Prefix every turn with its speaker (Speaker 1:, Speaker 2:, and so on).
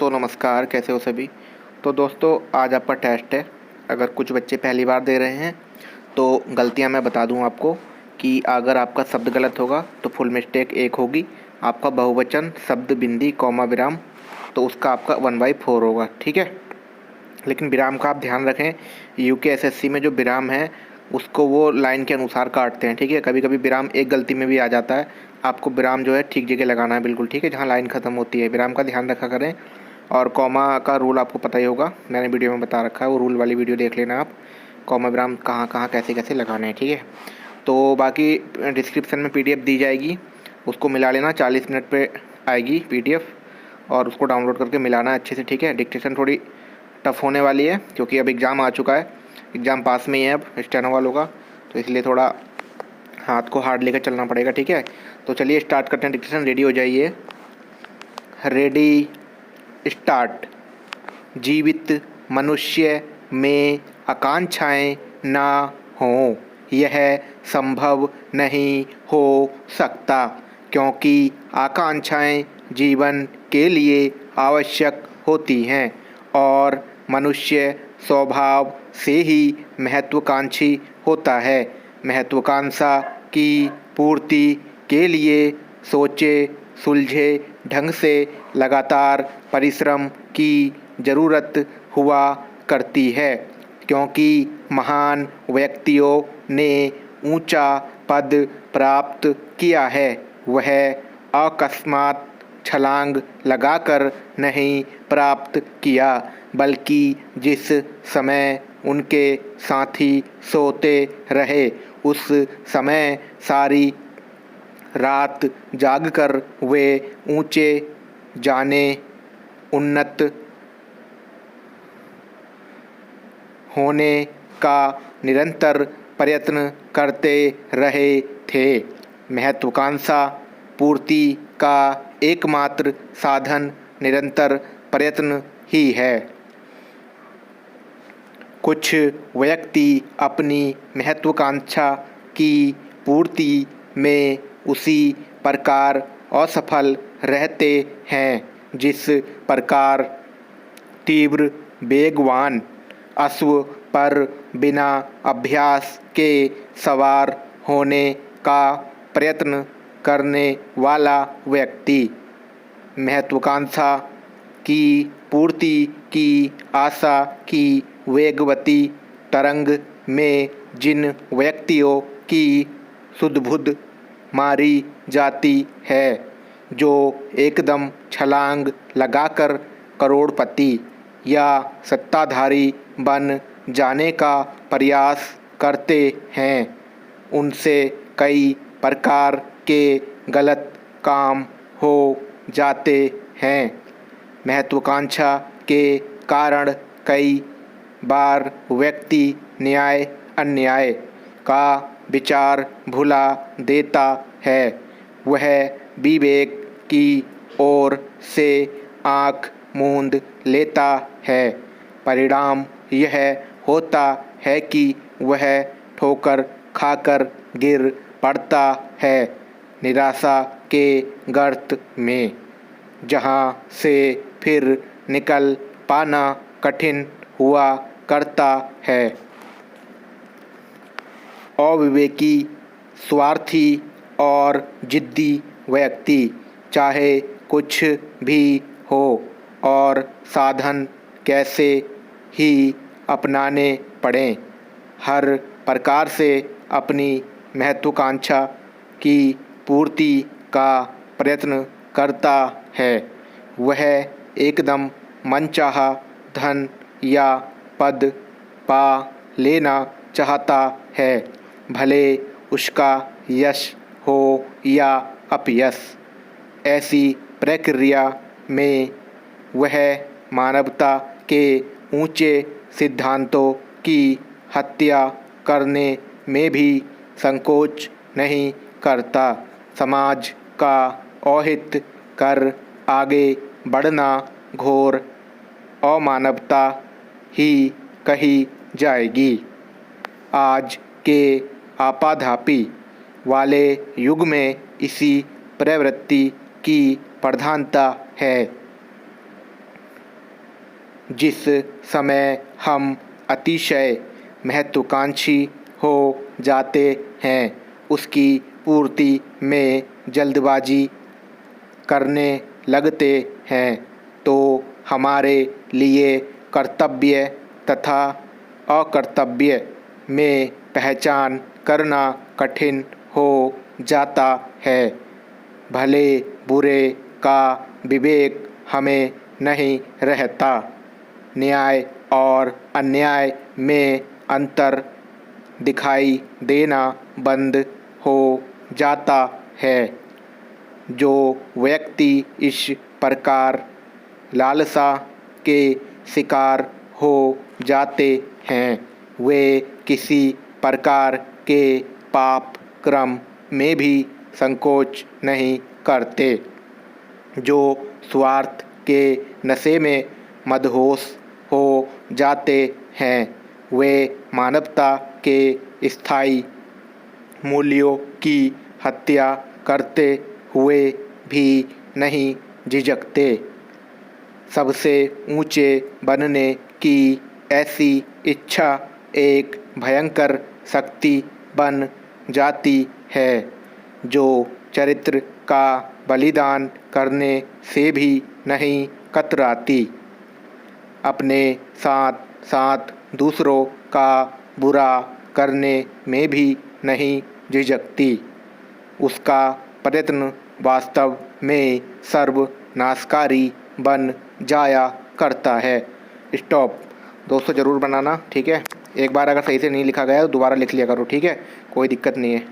Speaker 1: तो नमस्कार, कैसे हो सभी। तो दोस्तों, आज आपका टेस्ट है। अगर कुछ बच्चे पहली बार दे रहे हैं तो गलतियां मैं बता दूं आपको कि अगर आपका शब्द गलत होगा तो फुल मिस्टेक एक होगी। आपका बहुवचन शब्द बिंदी कॉमा विराम तो उसका आपका 1/4 होगा, ठीक है। लेकिन विराम का आप ध्यान रखें। यूकेएसएससी में जो विराम है उसको वो लाइन के अनुसार काटते हैं, ठीक है। कभी कभी विराम एक गलती में भी आ जाता है। आपको विराम जो है ठीक जगह लगाना है, बिल्कुल ठीक है, जहाँ लाइन ख़त्म होती है। विराम का ध्यान रखा करें। और कॉमा का रूल आपको पता ही होगा, मैंने वीडियो में बता रखा है, वो रूल वाली वीडियो देख लेना आप। कॉमा विराम कहाँ कहाँ कैसे कैसे लगाने हैं, ठीक है। तो बाकी डिस्क्रिप्शन में पीडीएफ दी जाएगी, उसको मिला लेना। 40 मिनट पे आएगी पीडीएफ और उसको डाउनलोड करके मिलाना अच्छे से, ठीक है। डिक्टेशन थोड़ी टफ़ होने वाली है क्योंकि अब एग्ज़ाम आ चुका है, एग्ज़ाम पास में ही है अब स्टेनो वालों का, तो इसलिए थोड़ा हाथ को हार्ड लेकर चलना पड़ेगा, ठीक है। तो चलिए स्टार्ट करते हैं। डिक्टेशन रेडी हो जाइए। Ready start. जीवित मनुष्य में आकांक्षाएं ना हों यह संभव नहीं हो सकता, क्योंकि आकांक्षाएं जीवन के लिए आवश्यक होती हैं और मनुष्य स्वभाव से ही महत्वाकांक्षी होता है। महत्वाकांक्षा की पूर्ति के लिए सोचे सुलझे ढंग से लगातार परिश्रम की ज़रूरत हुआ करती है, क्योंकि महान व्यक्तियों ने ऊंचा पद प्राप्त किया है वह अकस्मात छलांग लगाकर नहीं प्राप्त किया, बल्कि जिस समय उनके साथी सोते रहे उस समय सारी रात जागकर वे ऊंचे जाने उन्नत होने का निरंतर प्रयत्न करते रहे थे। महत्वाकांक्षा पूर्ति का एकमात्र साधन निरंतर प्रयत्न ही है। कुछ व्यक्ति अपनी महत्वाकांक्षा की पूर्ति में उसी प्रकार असफल रहते हैं जिस प्रकार तीव्र वेगवान अश्व पर बिना अभ्यास के सवार होने का प्रयत्न करने वाला व्यक्ति। महत्वाकांक्षा की पूर्ति की आशा की वेगवती तरंग में जिन व्यक्तियों की सुध-बुध मारी जाती है, जो एकदम छलांग लगाकर करोड़पति या सत्ताधारी बन जाने का प्रयास करते हैं, उनसे कई प्रकार के गलत काम हो जाते हैं। महत्वाकांक्षा के कारण कई बार व्यक्ति न्याय अन्याय का विचार भुला देता है, वह विवेक की ओर से आँख मूंद लेता है। परिणाम यह होता है कि वह ठोकर खाकर गिर पड़ता है निराशा के गर्त में, जहाँ से फिर निकल पाना कठिन हुआ करता है। अविवेकी, स्वार्थी और जिद्दी व्यक्ति चाहे कुछ भी हो और साधन कैसे ही अपनाने पड़ें, हर प्रकार से अपनी महत्वाकांक्षा की पूर्ति का प्रयत्न करता है। वह एकदम मनचाहा धन या पद पा लेना चाहता है, भले उसका यश हो या अपयश। ऐसी प्रक्रिया में वह मानवता के ऊंचे सिद्धांतों की हत्या करने में भी संकोच नहीं करता। समाज का अहित कर आगे बढ़ना घोर अमानवता ही कही जाएगी। आज के आपाधापी वाले युग में इसी प्रवृत्ति की प्रधानता है। जिस समय हम अतिशय महत्वाकांक्षी हो जाते हैं उसकी पूर्ति में जल्दबाजी करने लगते हैं तो हमारे लिए कर्तव्य तथा अकर्तव्य में पहचान करना कठिन हो जाता है। भले बुरे का विवेक हमें नहीं रहता। न्याय और अन्याय में अंतर दिखाई देना बंद हो जाता है। जो व्यक्ति इस प्रकार लालसा के शिकार हो जाते हैं वे किसी प्रकार के पाप कर्म में भी संकोच नहीं करते। जो स्वार्थ के नशे में मदहोश हो जाते हैं वे मानवता के स्थायी मूल्यों की हत्या करते हुए भी नहीं झिझकते। सबसे ऊंचे बनने की ऐसी इच्छा एक भयंकर शक्ति बन जाती है जो चरित्र का बलिदान करने से भी नहीं कतराती। अपने साथ साथ दूसरों का बुरा करने में भी नहीं झिझकती। उसका प्रयत्न वास्तव में सर्वनाशकारी बन जाया करता है। स्टॉप। दोस्तों ज़रूर बनाना, ठीक है। एक बार अगर सही से नहीं लिखा गया तो दोबारा लिख लिया करो, ठीक है। कोई दिक्कत नहीं है।